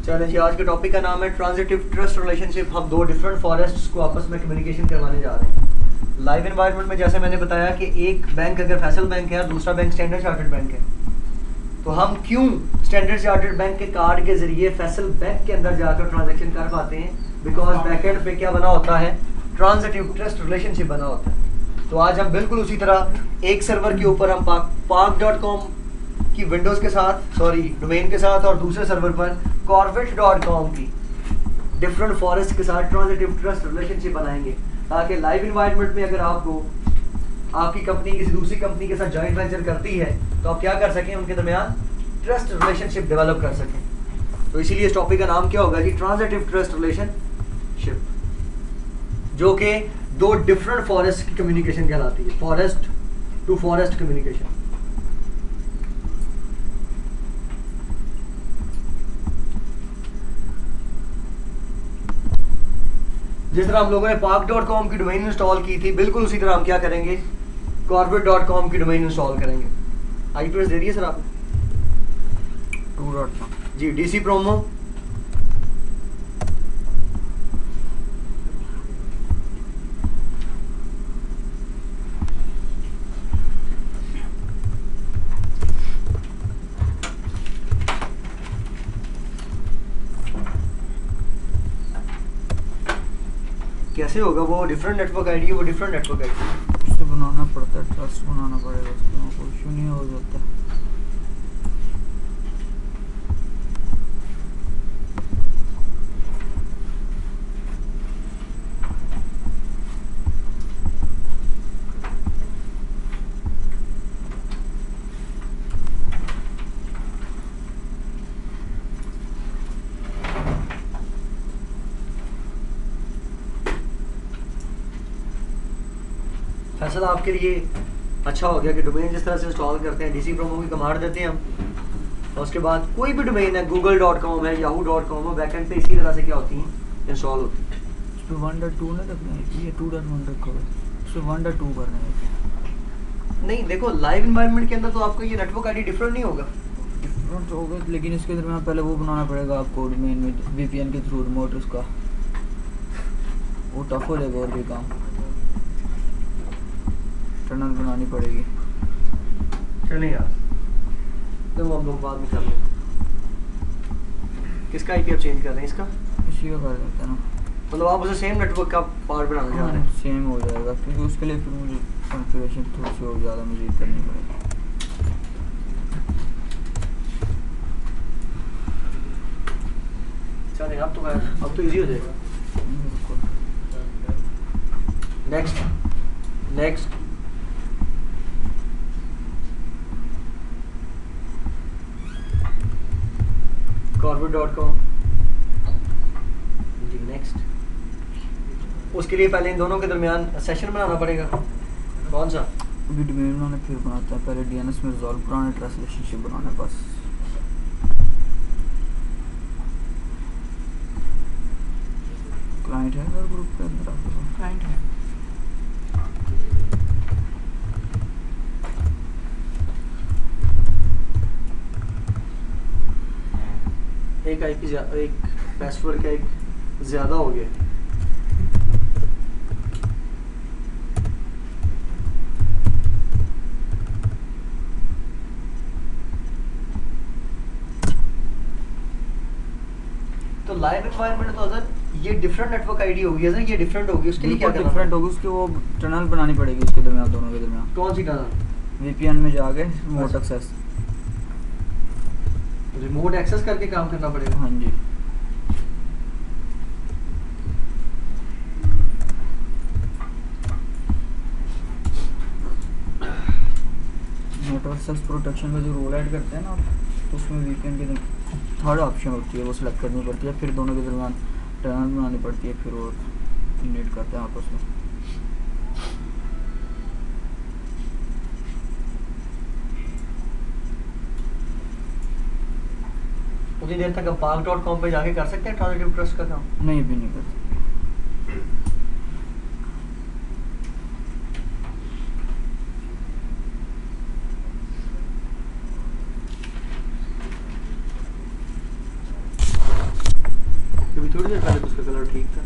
चलिए जी, आज के टॉपिक का नाम है ट्रांजिटिव ट्रस्ट रिलेशनशिप। हम दो डिफरेंट फॉरेस्ट्स को आपस में कम्युनिकेशन करवाने जा रहे हैं। लाइव एनवायरनमेंट में जैसे मैंने बताया कि एक बैंक अगर फैसल बैंक है और दूसरा बैंक स्टैंडर्ड चार्टर्ड बैंक है, तो हम क्यों स्टैंडर्ड चार्टर्ड बैंक के कार्ड के जरिए फैसल बैंक के अंदर जाकर ट्रांजेक्शन कर पाते हैं? बिकॉज बैकएंड पे क्या बना होता है? ट्रांजिटिव ट्रस्ट रिलेशनशिप बना होता है। तो आज हम बिल्कुल उसी तरह एक सर्वर के ऊपर हम park.com की विंडोज के साथ डोमेन के साथ और दूसरे सर्वर पर corvette.com की डिफरेंट फॉरेस्ट के साथ ट्रांजिटिव ट्रस्ट रिलेशनशिप बनाएंगे, ताकि लाइव इन्वायरमेंट में अगर आपको आपकी कंपनी किसी दूसरी कंपनी के साथ जॉइंट वेंचर करती है तो आप क्या कर सकें, उनके दरमियान ट्रस्ट रिलेशनशिप डेवलप कर सकें। तो इसीलिए इस टॉपिक का नाम क्या होगा जी? ट्रांजिटिव ट्रस्ट रिलेशनशिप, जो कि दो डिफरेंट फॉरेस्ट की कम्युनिकेशन कहलाती है, फॉरेस्ट टू फॉरेस्ट कम्युनिकेशन। जिस तरह हम लोगों ने park.com की डोमेन इंस्टॉल की थी, बिल्कुल उसी तरह हम क्या करेंगे? corvette.com की डोमेन इंस्टॉल करेंगे। आईपी दे दिए सर आपने? 2.com जी। डीसी प्रोमो कैसे होगा? वो डिफरेंट नेटवर्क आईडी है, वो डिफरेंट नेटवर्क आईडी उससे बनाना पड़ता है, ट्रस्ट बनाना पड़ेगा, उसमें कोई इशू नहीं हो जाता। फैसला आपके लिए अच्छा हो गया कि डोमेन जिस तरह से इंस्टॉल करते हैं, डीसी प्रोमो की कमांड देते हैं हम, और उसके बाद कोई भी डोमेन है, google.com है, yahoo.com है, बैकएंड पे इसी तरह से क्या होती हैं? इंस्टॉल होती है। उस पर 1.2 ना रखना है, ये 2.1 रखो, उस पर 1.2 करना है। नहीं, देखो लाइव इन्वायरमेंट के अंदर तो आपको ये नेटवर्क आईडी डिफरेंट नहीं होगा। डिफरेंट होगा, लेकिन इसके दरमियान पहले वो बनाना पड़ेगा आपको डोमेन में वीपीएन के थ्रू रिमोट, उसका वो टफ हो जाएगा और भी काम, टनल बनानी पड़ेगी। चलें यार, तो हम लोग बाद में कर लेंगे। किसका आईपी आप चेंज कर रहे हैं? इसका? इसी का कर देते हैं ना, मतलब आप उसे सेम नेटवर्क का पार्ट बनाना चाह रहे हैं? सेम हो जाएगा, क्योंकि उसके लिए फिर मुझे कॉन्फ़िगरेशन थोड़ी सी और ज़्यादा मज़ीद करनी पड़ेगी। चलें, अब तो इजी हो जाएगा। नेक्स्ट corvette.com जी। नेक्स्ट, उसके लिए पहले इन दोनों के दरमियान सेशन बनाना पड़ेगा। कौन सा? अभी डोमेन बनाने फिर बनाते हैं, पहले डीएनएस में रिजॉल्व कराना, ट्रस्ट रिलेशनशिप बनाना। बस क्लाइंट है अगर ग्रुप के अंदर आपके पास क्लाइंट है, एक आईपी एक पासवर्ड का एक ज़्यादा हो गया। तो लाइव एनवायरनमेंट तो अगर ये डिफरेंट नेटवर्क आईडी होगी, अगर ये डिफरेंट होगी, उसके लिए क्या करना डिफरेंट होगी, उसकी वो टनल बनानी पड़ेगी उसके दरमियान, दोनों के दरमियान। कौन सी टनल? वीपीएन में जाके रिमोट एक्सेस, रिमोट एक्सेस करके काम करना पड़ेगा। हाँ जी। नेटवर्क सेल्स प्रोटेक्शन का जो रोल ऐड करते हैं ना, तो उसमें वीपीएन की थर्ड ऑप्शन होती है, वो सिलेक्ट करनी पड़ती है, फिर दोनों के दरमियान टनल बनानी पड़ती है, फिर वो नीड करते हैं आपस में। उतनी देर तक हम park.com पे जाके कर सकते हैं ट्रांजिटिव ट्रस्ट का काम? नहीं, भी नहीं कर सकते। देर पहले तो उसका कलर ठीक था।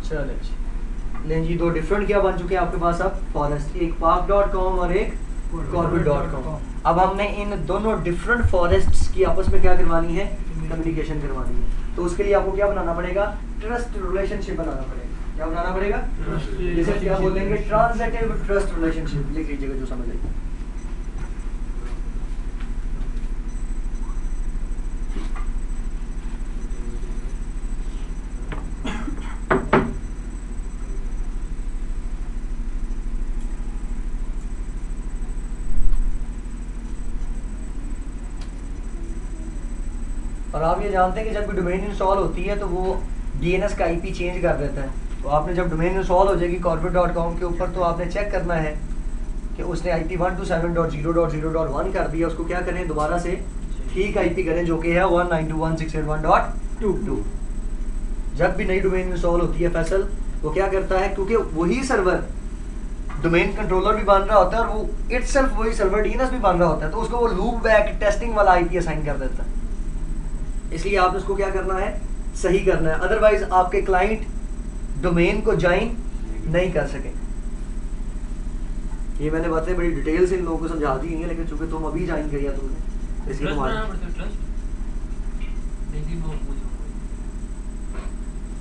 चले लें जी, दो डिफरेंट क्या बन चुके हैं आपके पास अब फॉरेस्ट, एक park.com और एक corbett.com। अब हमने इन दोनों डिफरेंट फॉरेस्ट्स की आपस में क्या करवानी है, कम्युनिकेशन करवानी है। तो उसके लिए आपको क्या बनाना पड़ेगा, ट्रस्ट रिलेशनशिप बनाना पड़ेगा। क्या बनाना पड़ेगा, जिसे क्या बोलेंगे, ट्रांजिटिव ट्रस्ट रिलेशनशिप। लिख लीजिएगा जो समझ आएगा। और आप ये जानते हैं कि जब भी डोमेन इंस्टॉल होती है तो वो डीएनएस का आईपी चेंज कर देता है। तो आपने जब डोमेन इंस्टॉल हो जाएगी corbett.com के ऊपर, तो आपने चेक करना है कि उसने आईपी 127.0.0.1 कर दिया, उसको क्या करें, दोबारा से ठीक आईपी करें जो कि है 192.168.1.2। जब भी नई डोमेन इंस्टॉल होती है फैसल, वो क्या करता है, क्योंकि वही सर्वर डोमेन कंट्रोलर भी बन रहा होता है और वो इटसेल्फ वही सर्वर डीएनएस भी बन रहा होता है, तो उसको वो लूप बैक टेस्टिंग वाला आईपी असाइन कर देता है। इसलिए आपने उसको क्या करना है, सही करना है, अदरवाइज आपके क्लाइंट डोमेन को ज्वाइन नहीं कर सके। ये मैंने बातें बड़ी डिटेल से इन लोगों को समझा दी है, लेकिन चूंकि तुम अभी ज्वाइन किया तुमने, इसलिए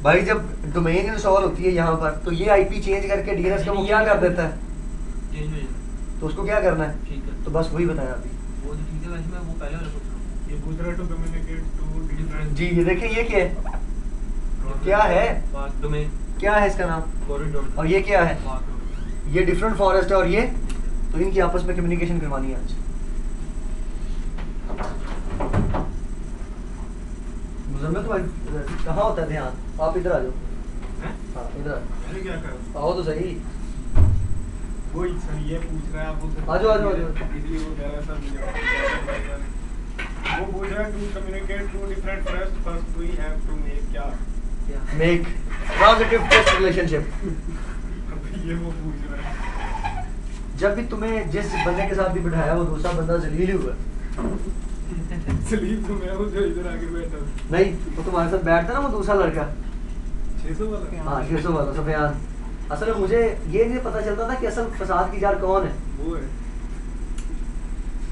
भाई जब डोमेन इंस्टॉल होती है यहाँ पर, तो ये आईपी चेंज करके डीएनएस का वो क्या कर देता है, तो उसको क्या करना है, तो बस वही बताया अभी। वो तो ठीक है, वैसे मैं वो पहले वाला पूछ रहा हूँ। ये पूछ रहा टू कम्युनिकेट टू डिफरेंट। जी ये देखिए, ये क्या है, क्या है, डोमेन क्या है इसका नाम, और ये क्या है, ये डिफरेंट फॉरेस्ट है और ये, तो इनकी आपस में कम्युनिकेशन करवानी है आज। मुजम्मिल तो कहाँ होता है ध्यान, आप इधर आ जाओ। हाँ इधर मैंने क्या कहा, आओ तो सही। वही सर ये पूछ रहा है आप उससे, आ जाओ, आ जाओ, आ जाओ। इसलिए वो कह रहा है सर मुझे वो पूछ रहा है to communicate to different forest first we have to make क्या मेक ट्रांजिटिव ट्रस्ट रिलेशनशिप। ये वो पूछ रहा है। जब भी तुम्हें जिस बंदे के साथ भी बिठाया वो दूसरा बंदा जलील हुआ, सलीम तो मैं हूँ जो इधर आके बैठा हूँ। नहीं वो तुम्हारे साथ बैठता ना वो दूसरा लड़का, 600 वाला। हाँ 600 वाला सफियान। असल में मुझे ये नहीं पता चलता था कि असल फसाद की जड़ कौन है। वो है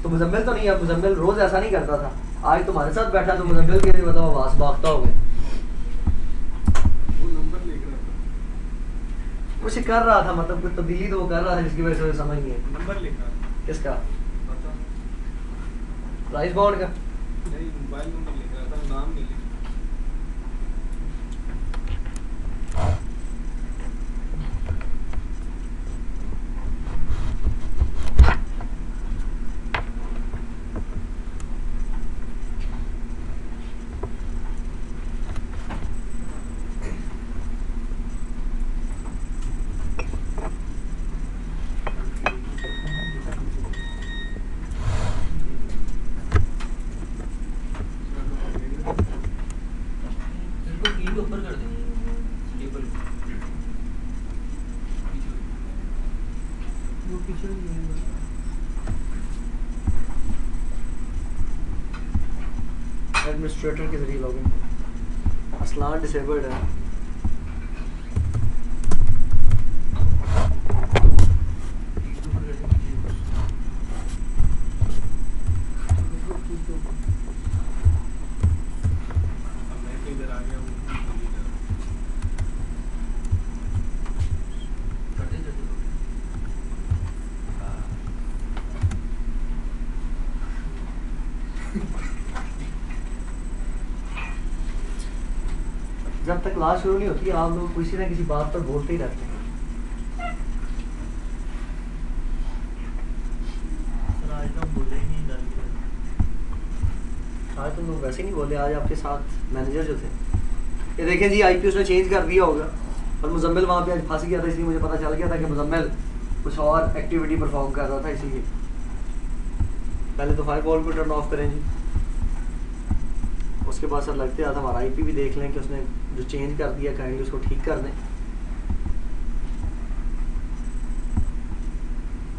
तो मुजम्मिल तो नहीं है, मुजम्मिल रोज ऐसा नहीं करता था, आज तुम्हारे साथ बैठा तो मुजम्मिल के भी मतलब आवाज भागता हो गया। वो नंबर लिख रहा था, कुछ कर रहा था, मतलब कुछ तब्दीली तो वो कर रहा था जिसकी वजह से समझ नहीं है। नंबर लिख रहा था, किसका, पता प्राइस बॉन्ड का। नहीं मोबाइल नंबर लिख रहा था, नाम नहीं लिख रहा। इसको कील के ऊपर कर दें टेबल वो पीछे एडमिनिस्ट्रेटर के जरिए लॉगिन, असलान डिसेबल्ड है। अब मैं तो इधर आ गया हूँ, इधर कर दे जब तक क्लास शुरू नहीं होती आप लोग किसी ना किसी बात पर बोलते ही रहते हैं। आज तो बोले ही नहीं डाल के। आज तुम लोग वैसे नहीं बोले, आज आपके साथ मैनेजर जो थे, ये देखें जी आईपी उसने चेंज कर दिया होगा और मुजम्मिल वहाँ पे आज फंस गया था, इसलिए मुझे पता चल गया था कि मुजम्मिल कुछ और एक्टिविटी परफॉर्म कर रहा था, इसीलिए पहले तो फायरवॉल को टर्न ऑफ करें जी। उसके बाद सर लगते हैं हमारा आईपी भी देख लें कि उसने जो चेंज कर दिया काइंडली उसको ठीक कर दें।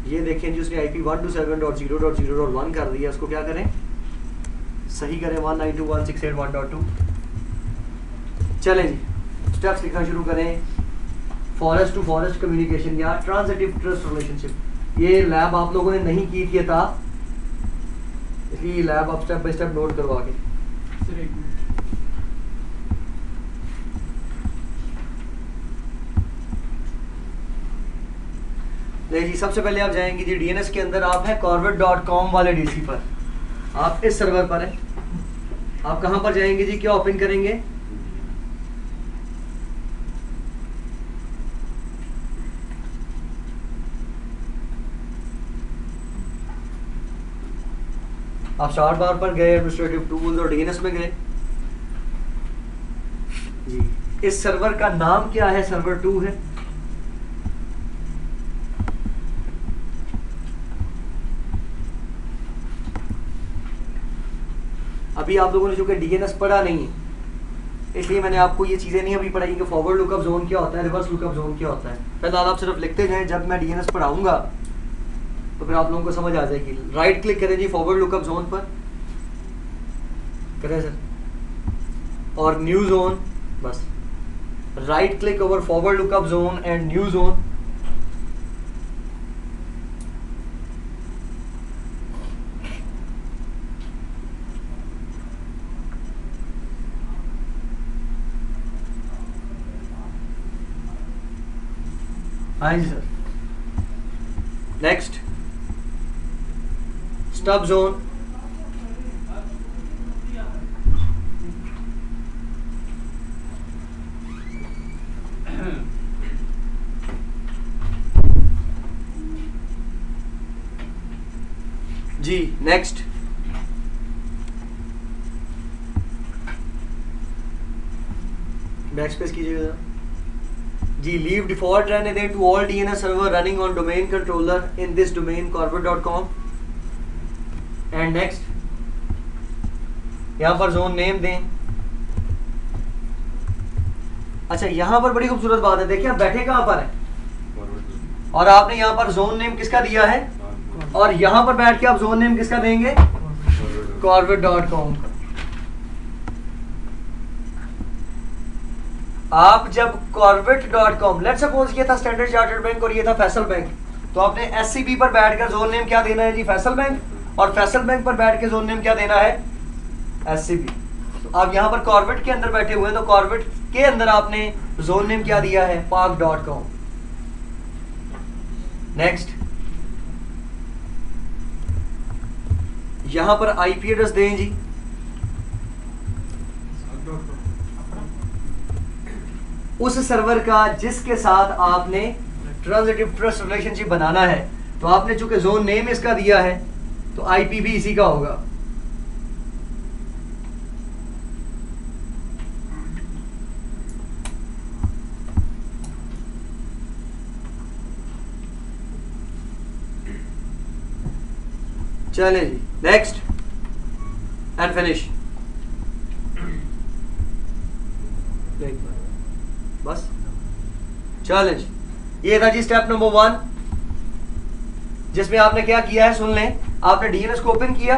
ये देखें जी उसने आईपी 127.0.0.1 कर दिया, उसको क्या करें, सही करें 192.168.1.2। चलें जी स्टेप्स लिखना शुरू करें। फॉरेस्ट टू फॉरेस्ट कम्युनिकेशन या ट्रांजिटिव ट्रस्ट रिलेशनशिप, ये लैब आप लोगों ने नहीं की थी था, इसलिए लैब आप स्टेप बाय स्टेप नोट करो आगे। सर एक मिनट, नहीं जी सबसे पहले आप जाएंगे जी डीएनएस के अंदर, आप हैं corvet.com वाले डीसी पर, आप इस सर्वर पर हैं। आप कहां पर जाएंगे जी, क्या ओपन करेंगे, आप स्टार्ट बार पर गए, एडमिनिस्ट्रेटिव टूल्स और डीएनएस में गए जी। इस सर्वर का नाम क्या है, सर्वर 2 है। अभी आप लोगों ने जो कि डीएनएस पढ़ा नहीं है, इसलिए मैंने आपको ये चीजें नहीं अभी पढ़ाई कि फॉरवर्ड लुकअप जोन क्या होता है, रिवर्स लुकअप जोन क्या होता है। फिलहाल आप सिर्फ लिखते जाएं, जब मैं डीएनएस पढ़ाऊंगा तो फिर आप लोगों को समझ आ जाएगी। राइट क्लिक करें जी फॉरवर्ड लुकअप जोन पर, करें सर, और न्यू जोन, बस right click over forward lookup zone and new zone. हाँ जी सर, नेक्स्ट स्टब जोन, जी नेक्स्ट बैक स्पेस कीजिएगा जरा जी। लीव डिफॉल्ट रहने दें to all DNS server running on domain controller in this domain corvet.com and next यहां पर जोन नेम दें। अच्छा यहां पर बड़ी खूबसूरत बात है, देखिए आप बैठे कहां पर हैं और आपने यहां पर जोन नेम किसका दिया है, और यहां पर बैठ के आप जोन नेम किसका देंगे, corvet.com। आप जब corvet.com, लेट्स सपोज ये था स्टैंडर्ड चार्टर्ड बैंक और ये था फैसल बैंक, तो आपने एससीबी पर बैठकर जोन नेम क्या देना है जी, फैसल बैंक, और फैसल बैंक पर बैठ के जोन नेम क्या देना है, एससीबी। तो आप यहाँ पर corvet के अंदर बैठे हुए हैं, तो corvet के अंदर आपने जोन नेम क्या दिया है, park.com। नेक्स्ट यहां पर आईपी एड्रेस दें जी, उस सर्वर का जिसके साथ आपने ट्रांजिटिव ट्रस्ट रिलेशनशिप बनाना है। तो आपने चूंकि जोन नेम इसका दिया है तो आईपी भी इसी का होगा। चले जी नेक्स्ट एंड फिनिश। बस चैलेंज ये था जी स्टेप नंबर 1, जिसमें आपने क्या किया है सुन लें। आपने डीएनएस को ओपन किया,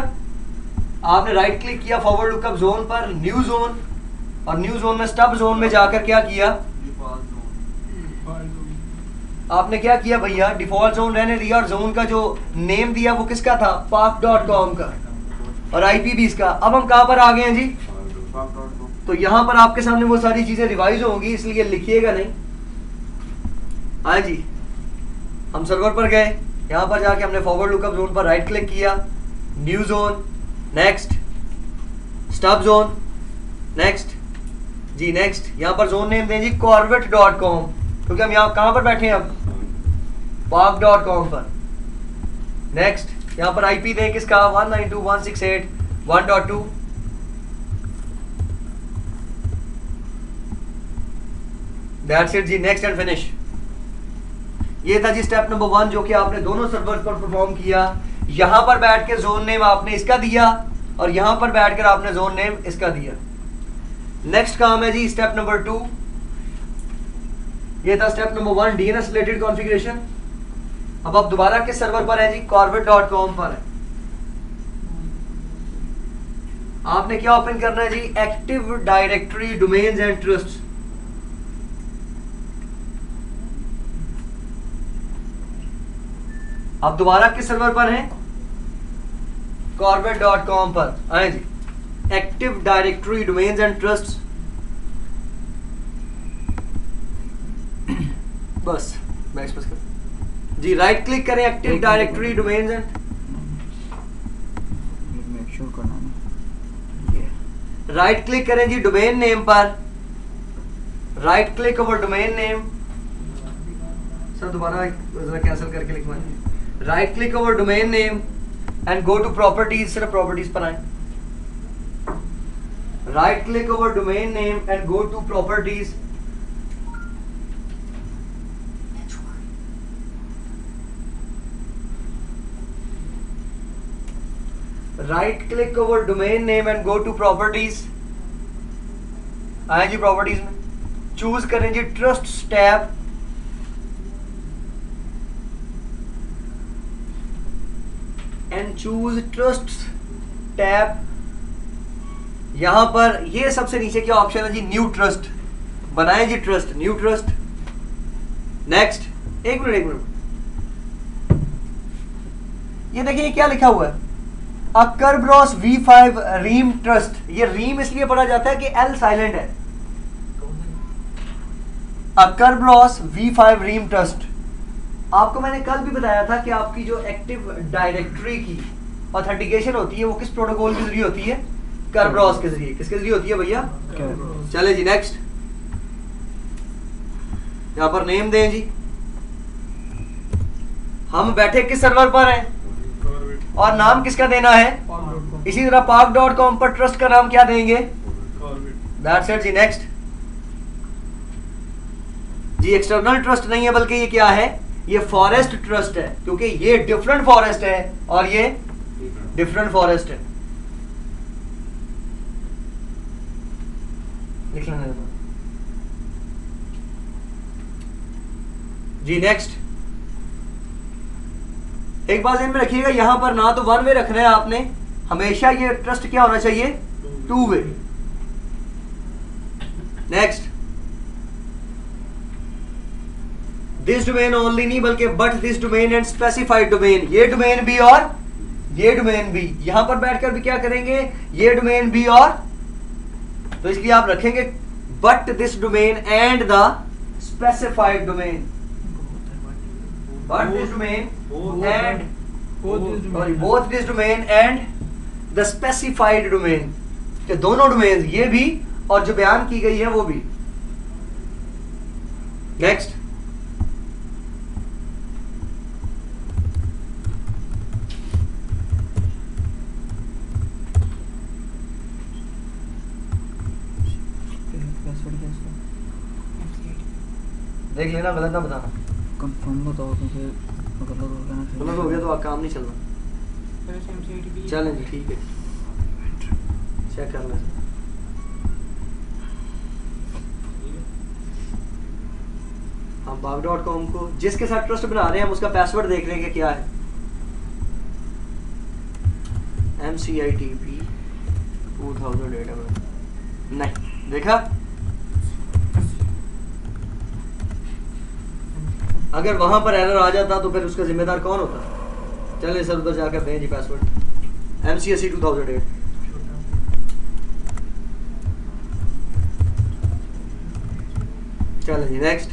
आपने राइट क्लिक किया फॉरवर्ड लुकअप जोन पर, न्यू जोन, और न्यू जोन में स्टब जोन में जाकर क्या किया, आपने क्या किया भैया, डिफॉल्ट जोन रहने दिया और जोन का जो नेम दिया वो किसका था, park.com का, और आईपी भी इसका। अब हम कहां पर आ गए हैं जी, तो यहां पर आपके सामने वो सारी चीजें रिवाइज होंगी, इसलिए लिखिएगा नहीं। हाँ जी हम सर्वर पर गए, यहां पर जाके हमने फॉरवर्ड लुकअप जोन पर राइट क्लिक किया, new zone, next stub zone, next जी नेक्स्ट यहां पर जोन नेम दें जी corvet.com, क्योंकि हम यहाँ कहां पर बैठे हैं, अब park.com पर। नेक्स्ट यहां पर आईपी दें किसका, 192.168.1.2। दैट्स इट जी, नेक्स्ट एंड फिनिश। ये था जी स्टेप नंबर 1 जो कि आपने दोनों सर्वर पर परफॉर्म किया। यहां पर बैठ के जोन नेम आपने इसका दिया और यहां पर बैठकर आपने जोन नेम इसका दिया। नेक्स्ट काम है जी स्टेप नंबर 2। ये था step number 1 DNS related configuration. अब आप दोबारा किस सर्वर पर है जी? corvet.com पर है। आपने क्या ओपन करना है जी? Active directory domains and trust. आप दोबारा किस सर्वर पर हैं? corvet.com पर आए जी। Active directory domains and trust, बस बैक स्पेस कर जी, राइट क्लिक करें active directory domains and, make sure करना है ये राइट क्लिक करें जी डोमेन नेम पर, right click over domain name. Sir दोबारा जरा कैंसिल करके लिखवाएं। Right click over domain name and go to properties, सिर्फ प्रॉपर्टीज पर आए। Right click over domain name and go to properties. Right click over domain name and go to properties. आए जी properties में, चूज करें जी trust tab, and choose trust tab. यहां पर ये सबसे नीचे क्या ऑप्शन है जी? New trust. बनाएं जी ट्रस्ट, न्यू ट्रस्ट। नेक्स्ट, एक मिनट, ये देखिए क्या लिखा हुआ है? अकरब्रॉस V5 रीम ट्रस्ट। ये रीम इसलिए पढ़ा जाता है कि L साइलेंट है। अकरब्रॉस V5 रीम ट्रस्ट। आपको मैंने कल भी बताया था कि आपकी जो एक्टिव डायरेक्टरी की ऑथेंटिकेशन होती है वो किस प्रोटोकॉल के जरिए होती है? करब्रॉस के जरिए। किसके जरिए होती है भैया? चले जी नेक्स्ट। यहां पर नेम दें जी। हम बैठे किस सर्वर पर हैं और नाम किसका देना है? इसी तरह park.com पर ट्रस्ट का नाम क्या देंगे? दैट्स इट जी। नेक्स्ट जी, एक्सटर्नल ट्रस्ट नहीं है बल्कि ये क्या है? ये फॉरेस्ट ट्रस्ट है, क्योंकि ये डिफरेंट फॉरेस्ट है और ये डिफरेंट फॉरेस्ट है। लिख लेना जी। नेक्स्ट, एक बात ध्यान में रखिएगा, यहां पर ना तो 1 वे रखना है आपने, हमेशा ये ट्रस्ट क्या होना चाहिए? 2 वे। नेक्स्ट, दिस डोमेन ओनली नहीं बल्कि but this domain and specified domain. ये डोमेन भी और ये डोमेन भी। यहां पर बैठकर भी क्या करेंगे? ये डोमेन भी और, तो इसलिए आप रखेंगे but this domain and the specified domain. But this domain and both this domain and the specified domain, कि दोनों डोमेन, ये भी और जो बयान की गई है वो भी। नेक्स्ट, देख लेना, गलत ना बताना। कंफर्म बताओ क्योंकि गलत हो गया ना, गलत हो गया तो काम नहीं चलना। चलें जी ठीक है, चेक कर लें। हम park.com को जिसके साथ ट्रस्ट बना रहे हैं हम उसका पासवर्ड देख लेंगे क्या है। MCITP 2008 नहीं देखा। अगर वहां पर एरर आ जाता तो फिर उसका जिम्मेदार कौन होता? चलिए सर उधर जाकर दें जी पासवर्ड। MCSE 2008। चलिए जी नेक्स्ट।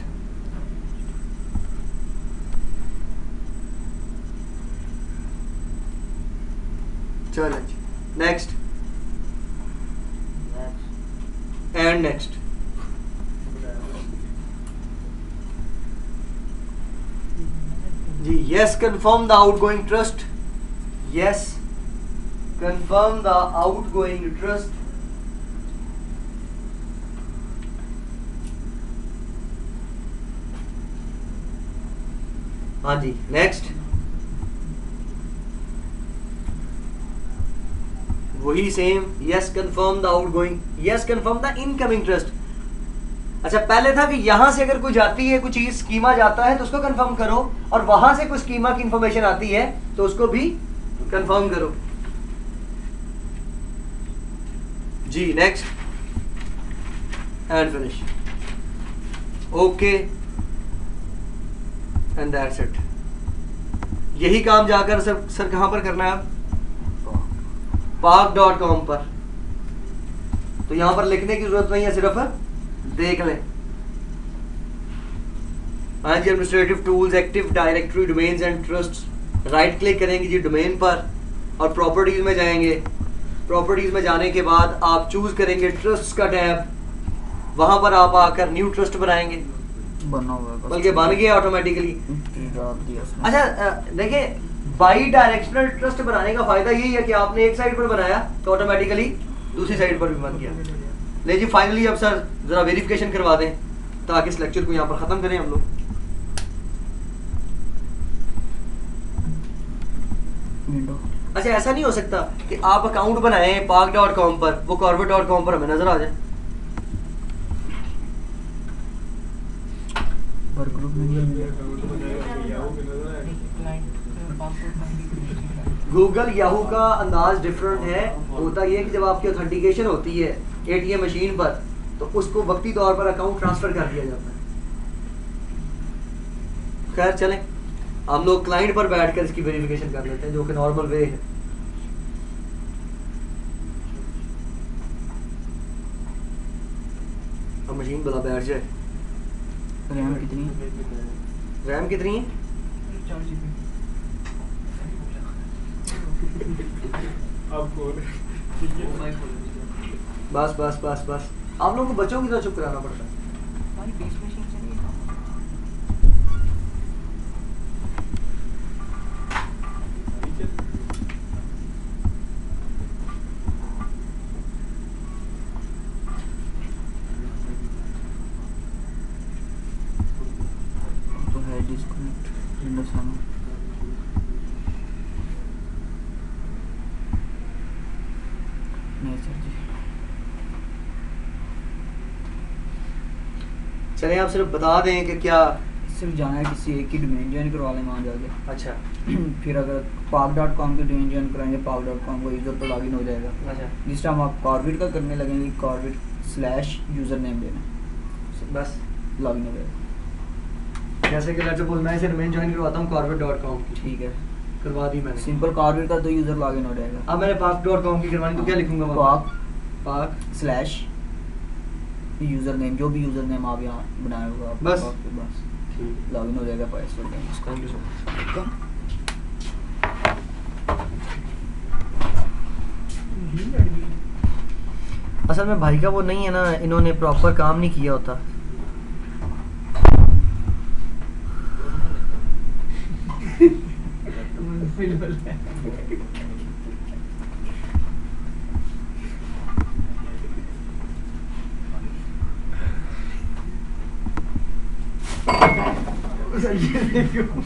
चलिए जी नेक्स्ट एंड नेक्स्ट। जी yes confirm the outgoing trust. Yes confirm the outgoing trust. हाँ जी नेक्स्ट। वही same, yes confirm the outgoing, yes confirm the incoming trust. अच्छा पहले था कि यहां से अगर कोई जाती है कोई चीज स्कीमा जाता है तो उसको कंफर्म करो, और वहां से कोई स्कीमा की इंफॉर्मेशन आती है तो उसको भी कंफर्म करो। जी next and finish. Okay and that's it. यही काम जाकर सर कहां पर करना है आप? park.com पर। तो यहां पर लिखने की जरूरत नहीं है, सिर्फ देख लें। हाँ जी, administrative tools, active directory, domains and trust. Right click करेंगे जी डोमेन पर और प्रॉपर्टीज में जाएंगे। प्रॉपर्टीज में जाने के बाद आप चूज करेंगे ट्रस्ट का टैब, वहां पर आप आकर न्यू ट्रस्ट बनाएंगे। बना हुआ है, बल्कि बन गया ऑटोमेटिकली। डाल दिया उसने। अच्छा देखिए, बाई डायरेक्शनल ट्रस्ट बनाने का फायदा यही है कि आपने एक साइड पर बनाया तो ऑटोमेटिकली दूसरी साइड पर भी बन गया। ले जी फाइनली अब सर जरा वेरिफिकेशन करवा दें ताकि इस लेक्चर को यहाँ पर खत्म करें हम लोग। विंडो। अच्छा ऐसा नहीं हो सकता कि आप अकाउंट बनाएं park.com पर, वो corporate.com पर हमें नजर आ जाए? वर्क ग्रुप में गूगल याहू का अंदाज डिफरेंट है। होता ये है कि जब आपकी ऑथेंटिकेशन होती है एटीएम मशीन पर तो उसको वक्ती तौर पर अकाउंट ट्रांसफर कर दिया जाता है। खैर चलें, हम लोग क्लाइंट पर बैठकर इसकी वेरिफिकेशन कर लेते हैं, जो कि नॉर्मल वे है। अब मशीन बड़ा बैठ जाए। रैम कितनी है? रैम कितनी है? 4 GB। आपको बस बस बस बस, आप लोगों को बच्चों की तरह चुप कराना पड़ता है। हमारी बेस मशीन चली है। तो है डिस्कनेक्ट विंडो सामने। नहीं सर जी। चलें आप सिर्फ बता दें कि क्या। सिर्फ जाना है किसी एक की डोमेन ज्वाइन करवा लें वहाँ जाके। अच्छा फिर अगर park.com की डोमेन ज्वाइन कराएंगे park.com को यूज़र तो लॉगिन हो जाएगा। अच्छा जिस टाइम आप कॉर्बिट का करने लगेंगे corvid/यूज़र नेम देना, बस, लॉगिन हो जाएगा। जैसे कि लेट्स सपोज मैं इसे डोमेन ज्वाइन करवाता हूँ corporate.com की, ठीक है, करवा दी मैंने। सिंपल कॉर्बिट का तो यूज़र लॉगिन हो जाएगा। अब मैंने park.com की करवानी तो क्या लिखूंगा वहाँ पर? park /यूज़र नेम, जो भी यूज़र नेम आप यहाँ बनाए होगा आप बस। आपके पास लॉगिन हो जाएगा पासवर्ड दें। Thank you so much. असल में भाई का वो नहीं है ना, इन्होंने प्रॉपर काम नहीं किया होता। सही है, देखो।